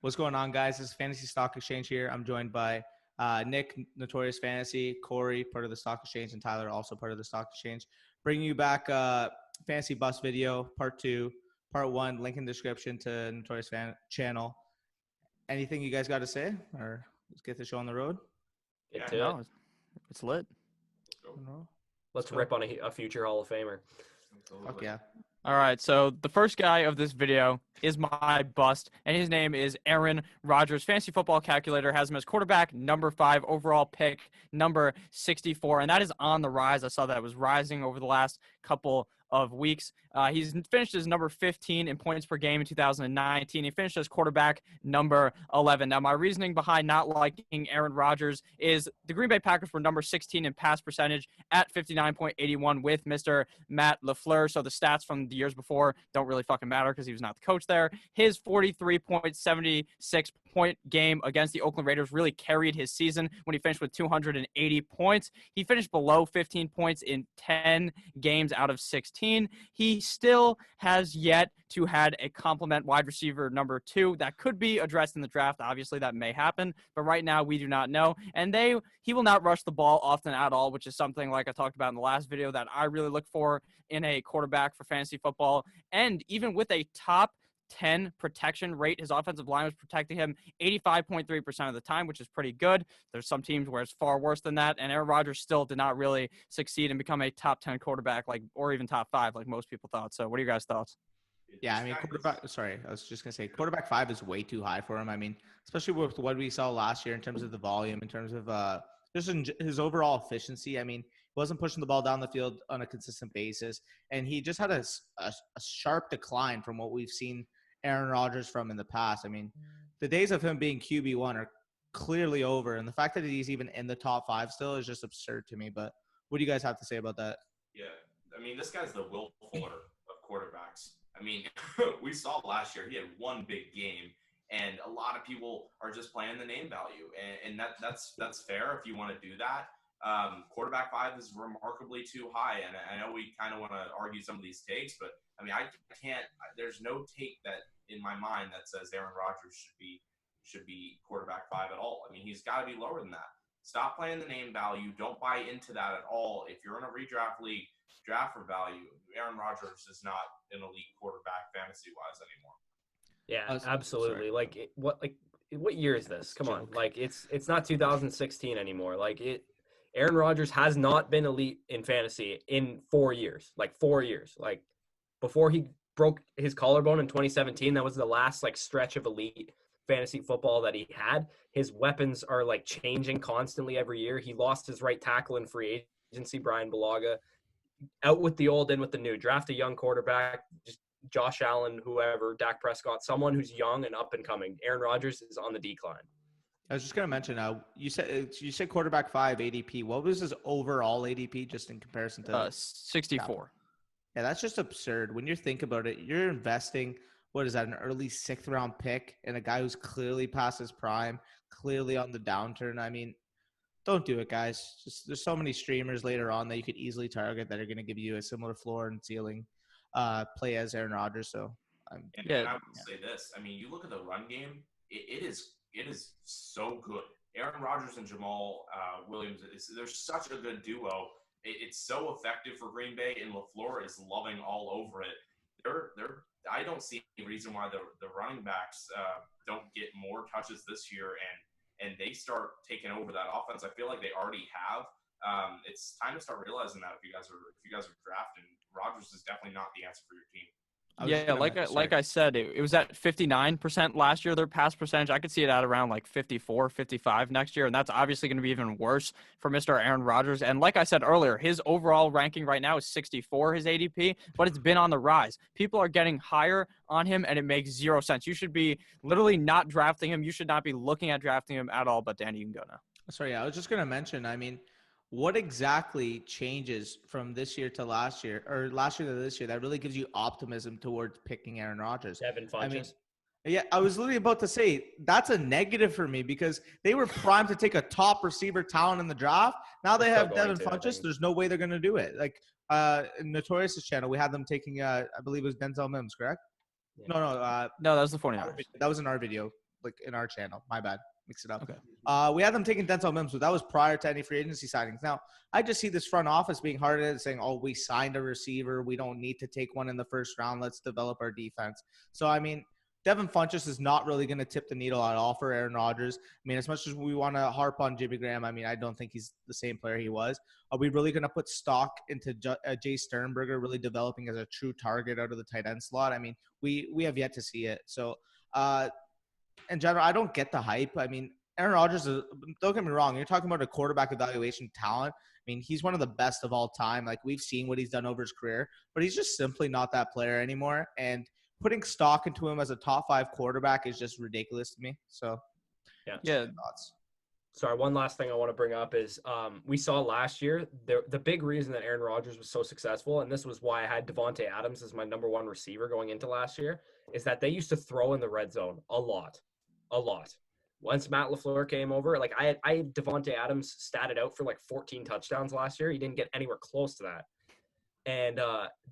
What's going on, guys? This is Fantasy Stock Exchange here. I'm joined by Nick, Notorious Fantasy, Corey, part of the Stock Exchange, and Tyler, also part of the Stock Exchange. Bringing you back Fantasy Bus video, part 2. Part 1, link in description to Notorious Fan channel. Anything you guys got to say? Or let's get the show on the road? Get to it. It's lit. Let's rip on a future Hall of Famer. Fuck yeah. All right, so the first guy of this video is my bust, and his name is Aaron Rodgers. Fantasy Football Calculator has him as quarterback, number 5, overall pick, number 64, and that is on the rise. I saw that it was rising over the last couple of weeks. He's finished as number 15 in points per game in 2019. He finished as quarterback number 11. Now, my reasoning behind not liking Aaron Rodgers is the Green Bay Packers were number 16 in pass percentage at 59.81 with Mr. Matt LaFleur. So the stats from the years before don't really fucking matter because he was not the coach there. His 43.76 point game against the Oakland Raiders really carried his season when he finished with 280 points. He finished below 15 points in 10 games out of 16. He still has yet to had a complement wide receiver number 2 that could be addressed in the draft. Obviously, that may happen, but right now we do not know. And he will not rush the ball often at all, which is something like I talked about in the last video that I really look for in a quarterback for fantasy football. And even with a top 10 protection rate, his offensive line was protecting him 85.3% of the time, which is pretty good. There's some teams where it's far worse than that, and Aaron Rodgers still did not really succeed and become a top 10 quarterback, or even top 5, like most people thought. So what are you guys' thoughts? Yeah, I mean, I was just going to say quarterback 5 is way too high for him. I mean, especially with what we saw last year in terms of the volume, in terms of just in his overall efficiency. I mean, he wasn't pushing the ball down the field on a consistent basis, and he just had a sharp decline from what we've seen Aaron Rodgers from in the past. I mean, the days of him being QB1 are clearly over, and the fact that he's even in the top 5 still is just absurd to me. But what do you guys have to say about that? Yeah, I mean, this guy's the Will Fuller of quarterbacks. I mean, we saw last year he had one big game, and a lot of people are just playing the name value, and that's fair if you want to do that. Quarterback 5 is remarkably too high, and I know we kind of want to argue some of these takes, but I mean, I can't. There's no take that in my mind that says Aaron Rodgers should be quarterback 5 at all. I mean, he's got to be lower than that. Stop playing the name value. Don't buy into that at all. If you're in a redraft league, draft for value. Aaron Rodgers is not an elite quarterback fantasy-wise anymore. Yeah, absolutely. What year is this? Come on. Like, it's not 2016 anymore. Aaron Rodgers has not been elite in fantasy in 4 years. 4 years. Before he broke his collarbone in 2017, that was the last stretch of elite fantasy football that he had. His weapons are changing constantly every year. He lost his right tackle in free agency, Brian Bulaga. Out with the old, in with the new. Draft a young quarterback, just Josh Allen, whoever, Dak Prescott, someone who's young and up and coming. Aaron Rodgers is on the decline. I was just going to mention, you said quarterback 5 ADP. What was his overall ADP just in comparison to 64? Yeah, that's just absurd. When you think about it, you're investing, what is that, an early 6th round pick in a guy who's clearly past his prime, clearly on the downturn. I mean, don't do it, guys. Just there's so many streamers later on that you could easily target that are going to give you a similar floor and ceiling play as Aaron Rodgers. So, and I would say this. I mean, you look at the run game, it is so good. Aaron Rodgers and Jamal Williams, they're such a good duo. It's so effective for Green Bay, and LaFleur is loving all over it. I don't see any reason why the running backs don't get more touches this year and they start taking over that offense. I feel like they already have. It's time to start realizing that if you guys are drafting, Rodgers is definitely not the answer for your team. Yeah, like I said, it was at 59% last year, their pass percentage. I could see it at around 54, 55 next year, and that's obviously going to be even worse for Mr. Aaron Rodgers. And like I said earlier, his overall ranking right now is 64, his ADP, but it's been on the rise. People are getting higher on him, and it makes zero sense. You should be literally not drafting him. You should not be looking at drafting him at all, but Danny, you can go now. Sorry, I was just going to mention, I mean, what exactly changes from this year to last year, or last year to this year, that really gives you optimism towards picking Aaron Rodgers? Devin Funchess. I mean, yeah, I was literally about to say that's a negative for me because they were primed to take a top receiver talent in the draft. Now they have Devin Funchess. There's no way they're going to do it. In Notorious' channel, we had them taking, I believe it was Denzel Mims, correct? Yeah. No, no, that was the 49ers. That was in our video. like in our channel. My bad. Mix it up. Okay. We had them taking Denzel Mims, but that was prior to any free agency signings. Now, I just see this front office being hard at it, saying, oh, we signed a receiver. We don't need to take one in the first round. Let's develop our defense. So, I mean, Devin Funchess is not really going to tip the needle at all for Aaron Rodgers. I mean, as much as we want to harp on Jimmy Graham, I mean, I don't think he's the same player he was. Are we really going to put stock into Jay Sternberger really developing as a true target out of the tight end slot? I mean, we have yet to see it. So, in general, I don't get the hype. I mean, Aaron Rodgers is, don't get me wrong, you're talking about a quarterback evaluation talent. I mean, he's one of the best of all time. Like, we've seen what he's done over his career, but he's just simply not that player anymore. And putting stock into him as a top 5 quarterback is just ridiculous to me. So, yeah. Thoughts. Sorry, one last thing I want to bring up is we saw last year the big reason that Aaron Rodgers was so successful, and this was why I had Devontae Adams as my number 1 receiver going into last year, is that they used to throw in the red zone a lot. Once Matt LaFleur came over, like I had Devontae Adams statted out for like 14 touchdowns last year. He didn't get anywhere close to that. And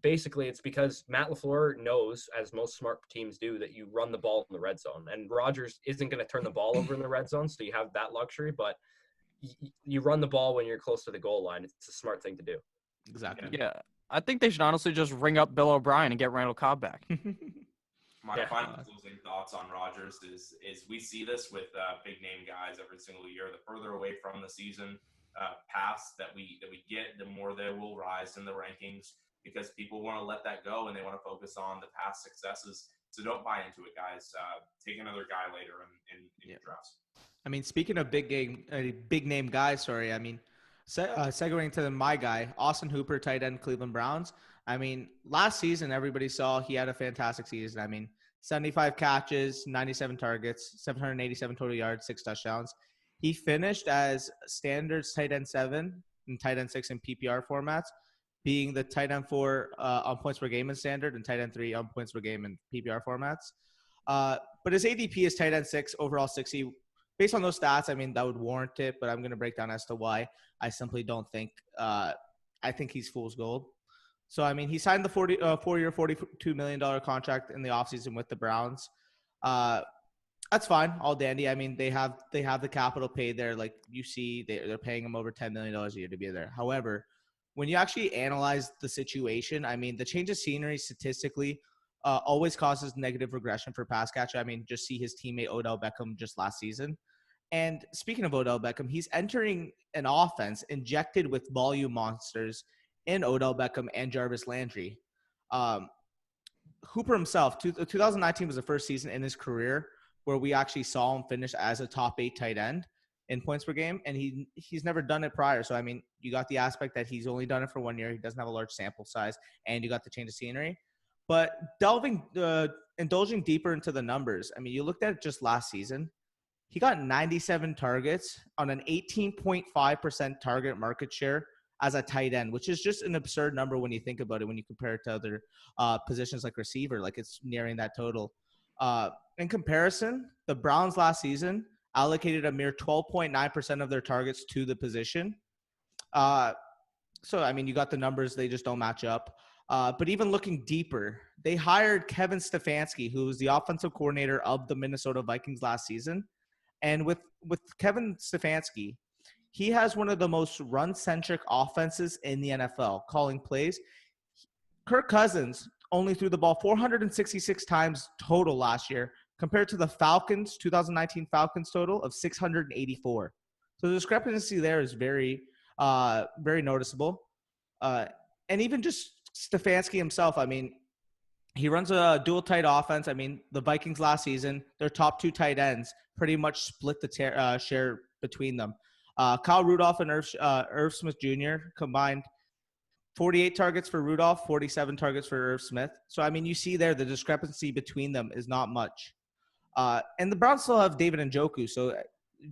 basically it's because Matt LaFleur knows, as most smart teams do, that you run the ball in the red zone. And Rodgers isn't going to turn the ball over in the red zone, so you have that luxury. But you run the ball when you're close to the goal line. It's a smart thing to do. Exactly. Yeah. I think they should honestly just ring up Bill O'Brien and get Randall Cobb back. My final closing thoughts on Rodgers is we see this with big name guys every single year. The further away from the season pass that we get, the more they will rise in the rankings, because people want to let that go and they want to focus on the past successes. So don't buy into it, guys. Take another guy later in your drafts. I mean, speaking of big name guys, I mean, segueing to my guy, Austin Hooper, tight end, Cleveland Browns. I mean, last season, everybody saw he had a fantastic season. I mean, 75 catches, 97 targets, 787 total yards, 6 touchdowns. He finished as standards tight end 7 and tight end 6 in PPR formats, being the tight end 4 on points per game in standard and tight end 3 on points per game in PPR formats. But his ADP is tight end 6, overall 60. Based on those stats, I mean, that would warrant it, but I'm going to break down as to why. I simply don't think I think he's fool's gold. So, I mean, he signed the 4-year, $42 million contract in the offseason with the Browns. That's fine, all dandy. I mean, they have the capital paid there. Like you see, they're paying him over $10 million a year to be there. However, when you actually analyze the situation, I mean, the change of scenery statistically always causes negative regression for pass catcher. I mean, just see his teammate Odell Beckham just last season. And speaking of Odell Beckham, he's entering an offense injected with volume monsters in Odell Beckham and Jarvis Landry. Hooper himself, 2019 was the first season in his career where we actually saw him finish as a top 8 tight end in points per game, and he's never done it prior. So, I mean, you got the aspect that he's only done it for 1 year. He doesn't have a large sample size, and you got the change of scenery. But indulging deeper into the numbers, I mean, you looked at it just last season. He got 97 targets on an 18.5% target market share as a tight end, which is just an absurd number when you think about it, when you compare it to other positions like receiver. Like, it's nearing that total. In comparison, the Browns last season allocated a mere 12.9% of their targets to the position. So, I mean, you got the numbers. They just don't match up. But even looking deeper, they hired Kevin Stefanski, who was the offensive coordinator of the Minnesota Vikings last season. And with Kevin Stefanski, he has one of the most run-centric offenses in the NFL, calling plays. Kirk Cousins only threw the ball 466 times total last year, compared to the Falcons, 2019 Falcons total of 684. So the discrepancy there is very noticeable. And even just Stefanski himself, I mean, he runs a dual tight offense. I mean, the Vikings last season, their top 2 tight ends pretty much split the share between them. Kyle Rudolph and Irv Smith Jr. combined 48 targets for Rudolph, 47 targets for Irv Smith. So, I mean, you see there the discrepancy between them is not much. And the Browns still have David Njoku. So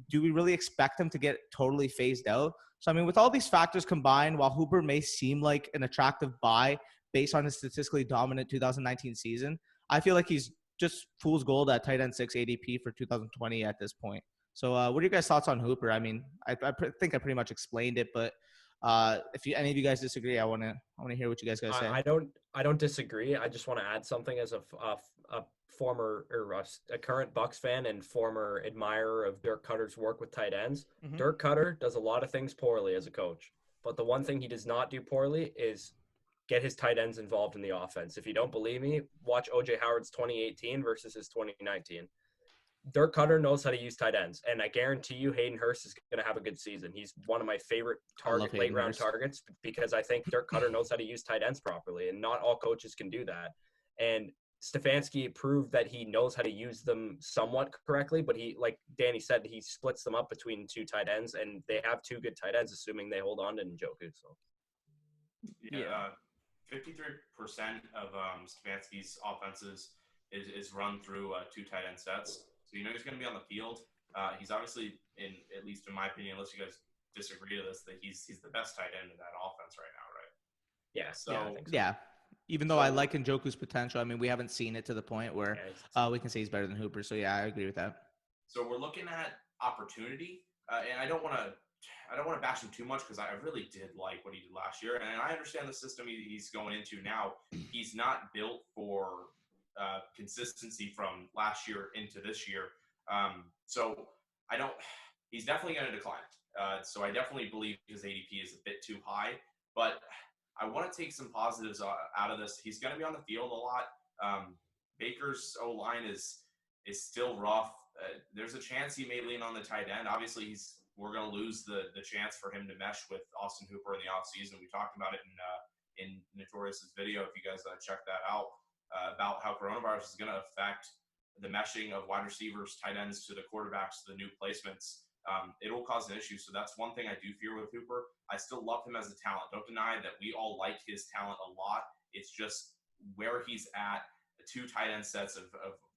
do we really expect him to get totally phased out? So, I mean, with all these factors combined, while Hooper may seem like an attractive buy based on his statistically dominant 2019 season, I feel like he's just fool's gold at tight end 6 ADP for 2020 at this point. So what are your guys' thoughts on Hooper? I mean, I think I pretty much explained it, but if any of you guys disagree, I want to hear what you guys got to say. I don't disagree. I just want to add something as a a current Bucks fan and former admirer of Dirk Cutter's work with tight ends. Mhm. Dirk Cutter does a lot of things poorly as a coach, but the one thing he does not do poorly is get his tight ends involved in the offense. If you don't believe me, watch O.J. Howard's 2018 versus his 2019. Dirk Cutter knows how to use tight ends, and I guarantee you Hayden Hurst is going to have a good season. He's one of my favorite late round targets because I think Dirk Cutter knows how to use tight ends properly, and not all coaches can do that. And Stefanski proved that he knows how to use them somewhat correctly, but he, like Danny said, he splits them up between two tight ends, and they have two good tight ends, assuming they hold on to Njoku. So, yeah. 53% of Stefanski's offenses is run through two tight end sets. So you know he's going to be on the field. He's obviously, at least in my opinion, unless you guys disagree to this, that he's the best tight end in that offense right now, right? Yeah. So I think so. Yeah. Even though I like Njoku's potential, I mean, we haven't seen it to the point where we can say he's better than Hooper. So yeah, I agree with that. So we're looking at opportunity, and I don't want to bash him too much because I really did like what he did last year, and I understand the system he's going into now. He's not built for consistency from last year into this year, so he's definitely going to decline. So I definitely believe his ADP is a bit too high, but I want to take some positives out of this. He's going to be on the field a lot. Baker's O-line is still rough. There's a chance he may lean on the tight end. Obviously, we're going to lose the chance for him to mesh with Austin Hooper in the offseason. We talked about it in Notorious's video, if you guys check that out, about how coronavirus is going to affect the meshing of wide receivers, tight ends to the quarterbacks, to the new placements. It will cause an issue. So that's one thing I do fear with Hooper. I still love him as a talent. Don't deny that we all like his talent a lot. It's just where he's at. Two tight end sets of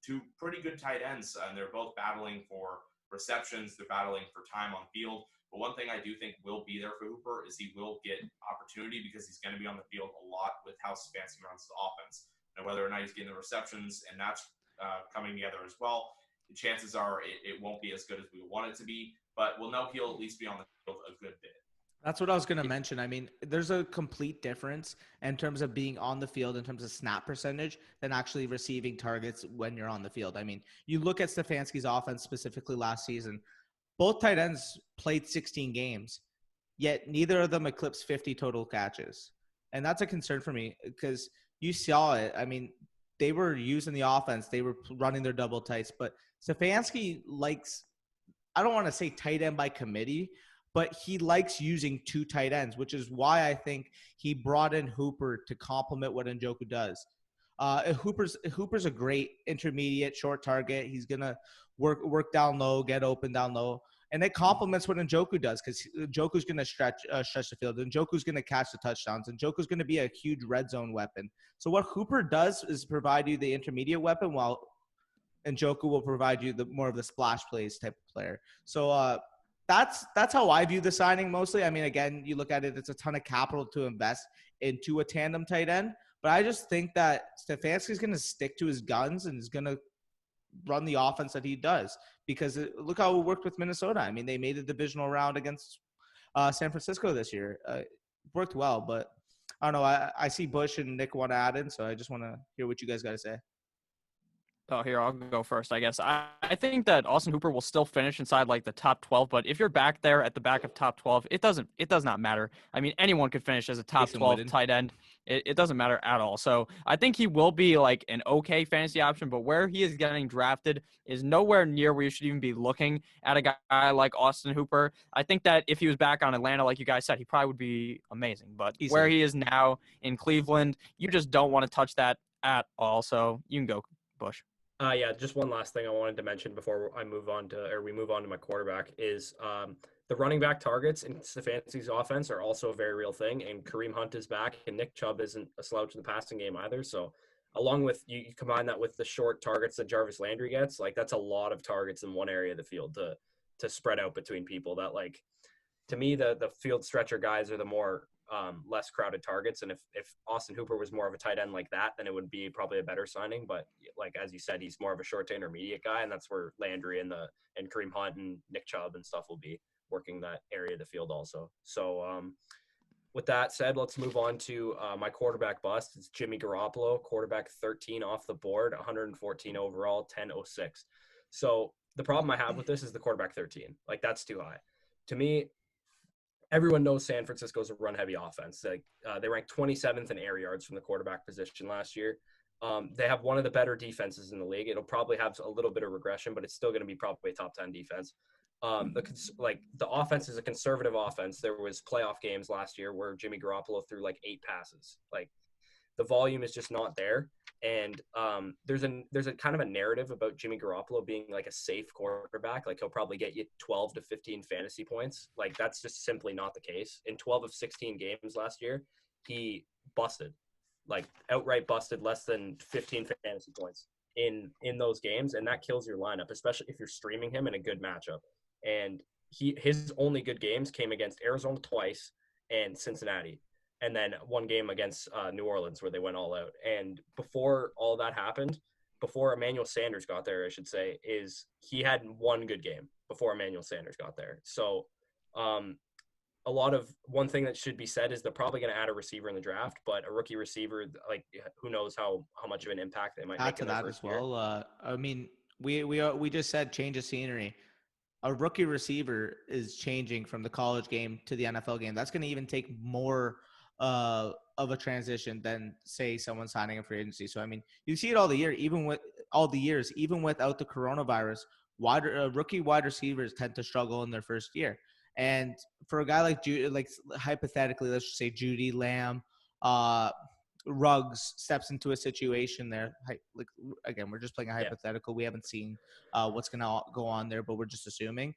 two pretty good tight ends, and they're both battling for receptions. They're battling for time on field. But one thing I do think will be there for Hooper is he will get opportunity because he's going to be on the field a lot with how Stefanski runs his offense. Now, whether or not he's getting the receptions and that's coming together as well, the chances are it won't be as good as we want it to be, but we'll know he'll at least be on the field a good bit. That's what I was going to mention. I mean, there's a complete difference in terms of being on the field in terms of snap percentage than actually receiving targets when you're on the field. I mean, you look at Stefanski's offense specifically last season, both tight ends played 16 games, yet neither of them eclipsed 50 total catches. And that's a concern for me because you saw it. I mean, they were using the offense. They were running their double tights, but Stefanski likes, I don't want to say tight end by committee, but he likes using two tight ends, which is why I think he brought in Hooper to complement what Njoku does. Hooper's a great intermediate short target. He's gonna work down low, get open down low, and it complements what Njoku does because Njoku's gonna stretch the field. Njoku's gonna catch the touchdowns. Njoku's gonna be a huge red zone weapon. So what Hooper does is provide you the intermediate weapon, while Njoku will provide you the more of the splash plays type of player. So that's how I view the signing mostly. I mean, again, you look at it, it's a ton of capital to invest into a tandem tight end. But I just think that Stefanski's going to stick to his guns and is going to run the offense that he does. Because look how it worked with Minnesota. I mean, they made the divisional round against San Francisco this year. It worked well, but I don't know. I see Bush and Nick want to add in, so I just want to hear what you guys got to say. Oh, here, I'll go first, I guess. I think that Austin Hooper will still finish inside like the top 12, but if you're back there at the back of top 12, it does not matter. I mean, anyone could finish as a top 12 tight end. It doesn't matter at all. So I think he will be like an okay fantasy option, but where he is getting drafted is nowhere near where you should even be looking at a guy like Austin Hooper. I think that if he was back on Atlanta, like you guys said, he probably would be amazing. But where he is now in Cleveland, you just don't want to touch that at all. So you can go, Bush. Yeah, just one last thing I wanted to mention before we move on to my quarterback is the running back targets in Stefanski's offense are also a very real thing, and Kareem Hunt is back, and Nick Chubb isn't a slouch in the passing game either. So along with you combine that with the short targets that Jarvis Landry gets, like that's a lot of targets in one area of the field to spread out between people. That, like, to me, the field stretcher guys are the more less crowded targets. And if Austin Hooper was more of a tight end like that, then it would be probably a better signing. But like, as you said, he's more of a short to intermediate guy. And that's where Landry and Kareem Hunt and Nick Chubb and stuff will be working that area of the field also. So with that said, let's move on to my quarterback bust. It's Jimmy Garoppolo, quarterback 13 off the board, 114 overall, 10.06. So the problem I have with this is the quarterback 13. Like, that's too high. To me, everyone knows San Francisco's a run-heavy offense. Like, they ranked 27th in air yards from the quarterback position last year. They have one of the better defenses in the league. It'll probably have a little bit of regression, but it's still going to be probably a top 10 defense. The offense is a conservative offense. There was playoff games last year where Jimmy Garoppolo threw like 8 passes. Like, the volume is just not there. And there's a kind of a narrative about Jimmy Garoppolo being like a safe quarterback. Like, he'll probably get you 12 to 15 fantasy points. Like, that's just simply not the case. In 12 of 16 games last year, he busted, like outright busted less than 15 fantasy points in those games. And that kills your lineup, especially if you're streaming him in a good matchup. And his only good games came against Arizona twice and Cincinnati, and then one game against New Orleans where they went all out. And before all that happened, before Emmanuel Sanders got there, I should say, is he had one good game before Emmanuel Sanders got there. So one thing that should be said is they're probably going to add a receiver in the draft, but a rookie receiver, like, who knows how much of an impact they might make in their first year. I mean, we just said change of scenery. A rookie receiver is changing from the college game to the NFL game. That's going to even take more of a transition than, say, someone signing a free agency. So, I mean, you see it all the year, even without the coronavirus, rookie wide receivers tend to struggle in their first year. And for a guy like hypothetically, let's just say Judy Lamb, Ruggs steps into a situation there. Like, again, we're just playing a hypothetical. Yeah. We haven't seen what's going to go on there, but we're just assuming.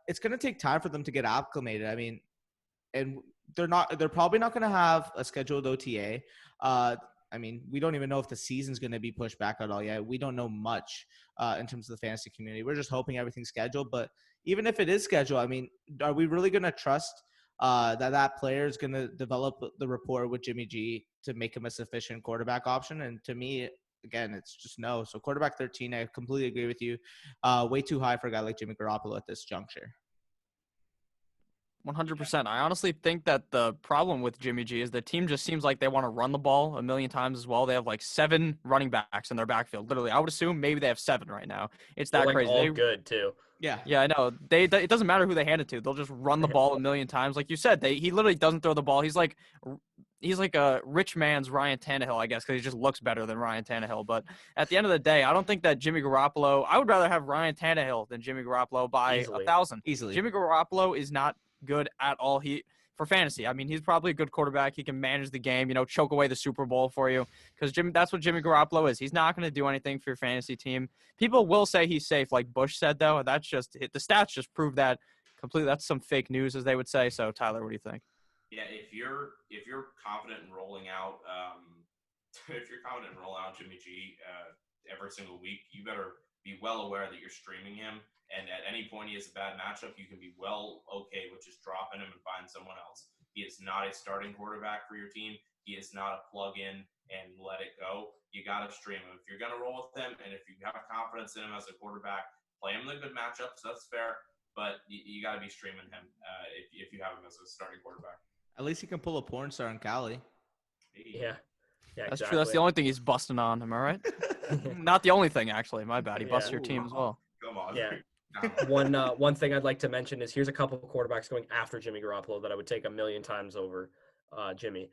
It's going to take time for them to get acclimated. I mean, and they're probably not going to have a scheduled OTA. I mean, we don't even know if the season's going to be pushed back at all yet. We don't know much in terms of the fantasy community. We're just hoping everything's scheduled. But even if it is scheduled, I mean, are we really going to trust that player is going to develop the rapport with Jimmy G to make him a sufficient quarterback option? And to me, again, it's just no. So quarterback 13, I completely agree with you. Way too high for a guy like Jimmy Garoppolo at this juncture. 100%. I honestly think that the problem with Jimmy G is the team just seems like they want to run the ball a million times as well. They have like 7 running backs in their backfield. Literally, I would assume maybe they have 7 right now. It's that crazy. All good too. Yeah, I know. It doesn't matter who they hand it to. They'll just run the ball a million times. Like you said, he literally doesn't throw the ball. He's like a rich man's Ryan Tannehill, I guess, because he just looks better than Ryan Tannehill. But at the end of the day, I don't think that Jimmy Garoppolo. I would rather have Ryan Tannehill than Jimmy Garoppolo by 1,000. Easily. Jimmy Garoppolo is not good at all. For fantasy, I mean, he's probably a good quarterback. He can manage the game, choke away the Super Bowl for you, because that's what Jimmy Garoppolo is. He's not going to do anything for your fantasy team. People will say he's safe, like Bush said, though. That's just the stats just prove that completely. That's some fake news, as they would say. So, Tyler, what do you think? Yeah, if you're confident in rolling out, Jimmy G every single week, you better be well aware that you're streaming him. And at any point he has a bad matchup, you can be well okay with just dropping him and find someone else. He is not a starting quarterback for your team. He is not a plug-in and let it go. You got to stream him. If you're going to roll with him, and if you have confidence in him as a quarterback, play him in the good matchups. That's fair. But you got to be streaming him if you have him as a starting quarterback. At least he can pull a porn star in Cali. Yeah, that's true. That's the only thing he's busting on. Am I right? Not the only thing, actually. My bad. He busts your team as well. Come on. Yeah. One thing I'd like to mention is here's a couple of quarterbacks going after Jimmy Garoppolo that I would take a million times over Jimmy.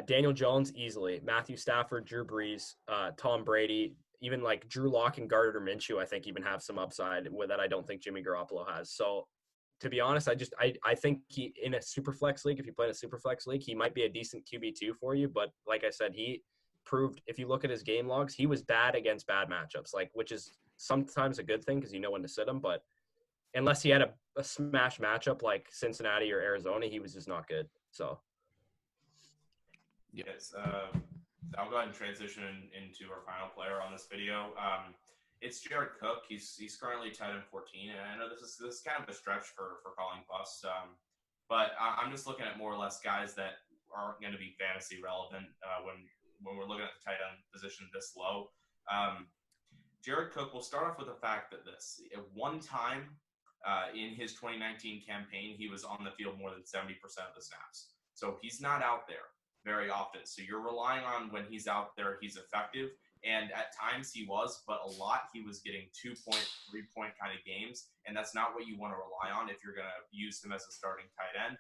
Daniel Jones, easily. Matthew Stafford, Drew Brees, Tom Brady, even like Drew Lock and Gardner Minshew, I think even have some upside with that I don't think Jimmy Garoppolo has. So to be honest, I think he, in a super flex league, if you play in a super flex league, he might be a decent QB2 for you. But like I said, he proved, if you look at his game logs, he was bad against bad matchups, which is sometimes a good thing because you know when to sit him. But unless he had a smash matchup like Cincinnati or Arizona, he was just not good. So yes, I'll go ahead and transition into our final player on this video. It's Jared Cook. He's currently tied in 14, and I know this is kind of a stretch for calling bust. But I'm just looking at more or less guys that aren't going to be fantasy relevant when we're looking at the tight end position this low. Jared Cook, will start off with the fact that at one time in his 2019 campaign, he was on the field more than 70% of the snaps. So he's not out there very often. So you're relying on when he's out there, he's effective. And at times he was, but a lot he was getting 2-point, 3-point kind of games. And that's not what you want to rely on if you're going to use him as a starting tight end.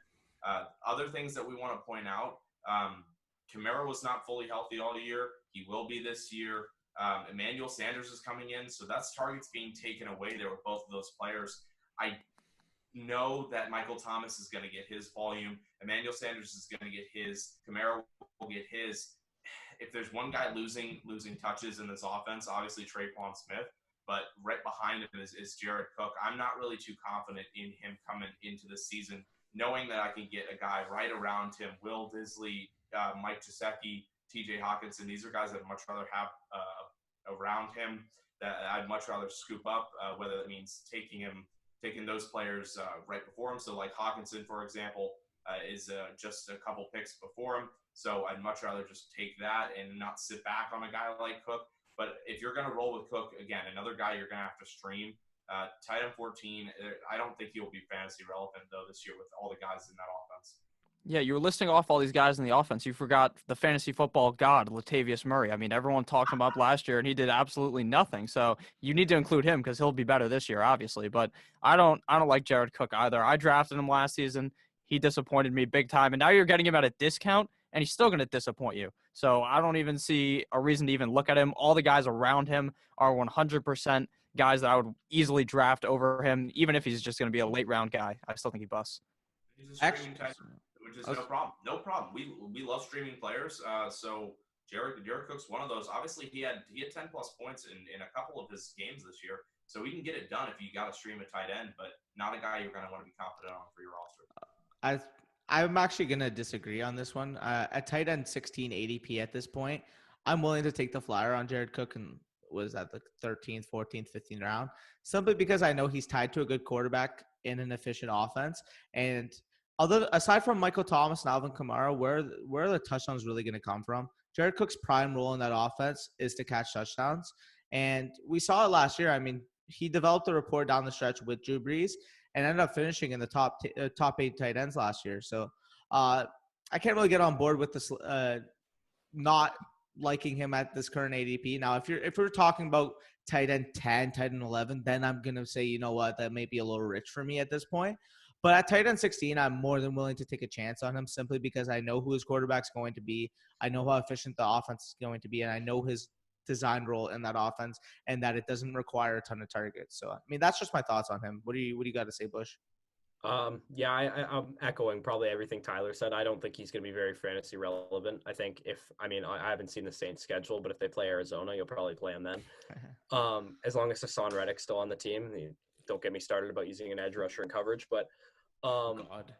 Other things that we want to point out, Kamara was not fully healthy all year. He will be this year. Emmanuel Sanders is coming in. So that's targets being taken away there with both of those players. I know that Michael Thomas is going to get his volume. Emmanuel Sanders is going to get his. Kamara will get his. If there's one guy losing touches in this offense, obviously Traquan Smith, but right behind him is Jared Cook. I'm not really too confident in him coming into the season, knowing that I can get a guy right around him, Will Disley, Mike Gesicki, TJ Hawkinson. These are guys that I'd much rather have around him, that I'd much rather scoop up, whether that means taking those players right before him. So like Hawkinson, for example, is just a couple picks before him. So I'd much rather just take that and not sit back on a guy like Cook. But if you're going to roll with Cook, again, another guy you're going to have to stream. Tight end 14, I don't think he will be fantasy relevant, though, this year with all the guys in that offense. Yeah, you were listing off all these guys in the offense. You forgot the fantasy football god, Latavius Murray. I mean, everyone talked him up last year, and he did absolutely nothing. So you need to include him because he'll be better this year, obviously. But I don't like Jared Cook either. I drafted him last season. He disappointed me big time, and now you're getting him at a discount, and he's still going to disappoint you. So I don't even see a reason to even look at him. All the guys around him are 100% guys that I would easily draft over him, even if he's just going to be a late round guy. I still think he busts. He's a streaming tight end, which is no problem. No problem. We love streaming players. So Jared Cook's one of those. Obviously, he had 10 plus points in a couple of his games this year. So he can get it done if you got to stream a tight end, but not a guy you're going to want to be confident on for your roster. I'm actually going to disagree on this one. At tight end 16 ADP at this point, I'm willing to take the flyer on Jared Cook and was at the 13th, 14th, 15th round, simply because I know he's tied to a good quarterback in an efficient offense. And aside from Michael Thomas and Alvin Kamara, where are the touchdowns really going to come from? Jared Cook's prime role in that offense is to catch touchdowns. And we saw it last year. I mean, he developed a rapport down the stretch with Drew Brees and ended up finishing in the top 8 tight ends last year. So I can't really get on board with this not liking him at this current ADP. Now, if we're talking about tight end 10, tight end 11, then I'm going to say, you know what, that may be a little rich for me at this point. But at tight end 16, I'm more than willing to take a chance on him simply because I know who his quarterback's going to be. I know how efficient the offense is going to be, and I know his design role in that offense and that it doesn't require a ton of targets. So, I mean, that's just my thoughts on him. What do you got to say, Bush? Yeah, I'm echoing probably everything Tyler said. I don't think he's going to be very fantasy relevant. I think I haven't seen the Saints schedule, but if they play Arizona, you'll probably play him then. As long as Hassan Reddick's still on the team. Don't get me started about using an edge rusher in coverage, but God.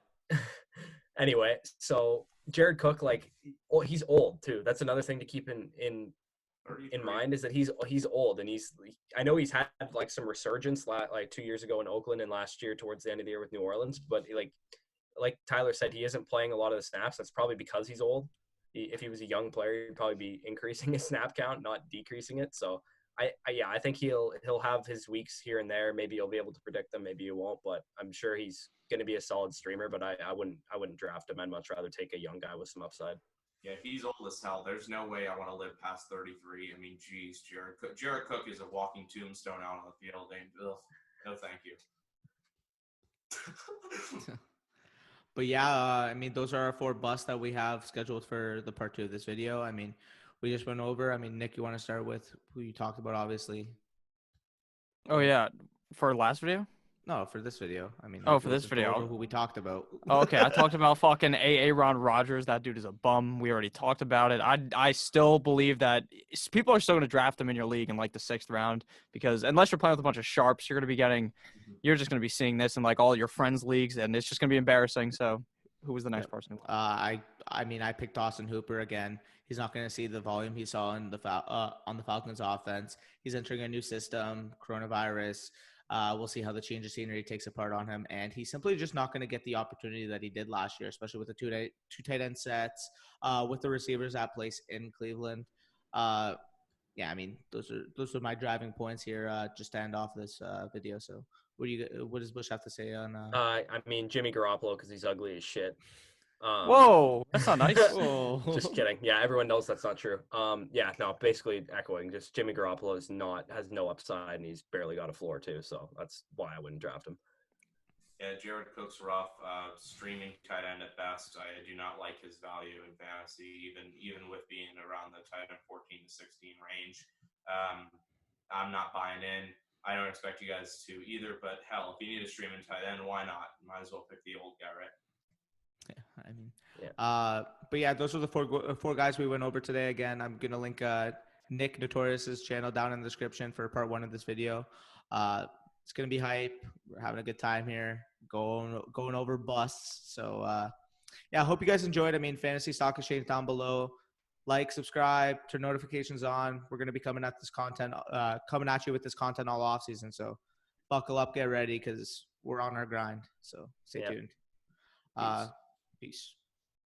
Anyway, so Jared Cook, he's old too. That's another thing to keep in mind is that he's old, and I know he's had like some resurgence like 2 years ago in Oakland and last year towards the end of the year with New Orleans, but like Tyler said, he isn't playing a lot of the snaps. That's probably because he's old. If he was a young player, he'd probably be increasing his snap count, not decreasing it. So I think he'll have his weeks here and there. Maybe you'll be able to predict them, maybe you won't, but I'm sure he's going to be a solid streamer. But I wouldn't draft him. I'd much rather take a young guy with some upside. Yeah, he's old as hell. There's no way I want to live past 33. I mean, geez, Jared Cook is a walking tombstone out on the field. And no, thank you. But yeah, I mean, those are our 4 busts that we have scheduled for the part 2 of this video. I mean, we just went over. I mean, Nick, you want to start with who you talked about, obviously? Oh, yeah. For last video? No, for this video. I mean, for this video. Who we talked about. Okay, I talked about fucking Aaron Rodgers. That dude is a bum. We already talked about it. I still believe that people are still going to draft him in your league in like the 6th round because unless you're playing with a bunch of sharps, you're just going to be seeing this in like all your friends' leagues, and it's just going to be embarrassing. So, who was the next person? I picked Austin Hooper again. He's not going to see the volume he saw in on the Falcons offense. He's entering a new system, coronavirus. We'll see how the change of scenery takes a part on him. And he's simply just not going to get the opportunity that he did last year, especially with the two tight end sets, with the receivers at place in Cleveland. Yeah, I mean, those are my driving points here just to end off this video. So what does Bush have to say on I mean, Jimmy Garoppolo, because he's ugly as shit. Whoa, that's not nice. Whoa. Just kidding. Yeah, everyone knows that's not true. Yeah, no, basically echoing. Just Jimmy Garoppolo has no upside, and he's barely got a floor too. So that's why I wouldn't draft him. Yeah, Jared Cook's rough. Streaming tight end at best. I do not like his value in fantasy, even with being around the tight end 14 to 16 range. I'm not buying in. I don't expect you guys to either. But hell, if you need a streaming tight end, why not? Might as well pick the old guy, right? Yeah, I mean, Yeah. but yeah, those are the four guys we went over today. Again, I'm gonna link Nick Notorious's channel down in the description for part 1 of this video. It's gonna be hype. We're having a good time here, going over busts. So yeah, I hope you guys enjoyed. I mean, Fantasy Stock Exchange down below. Like, subscribe, turn notifications on. We're gonna be coming at you with this content all off season. So buckle up, get ready, because we're on our grind. So stay tuned. Peace.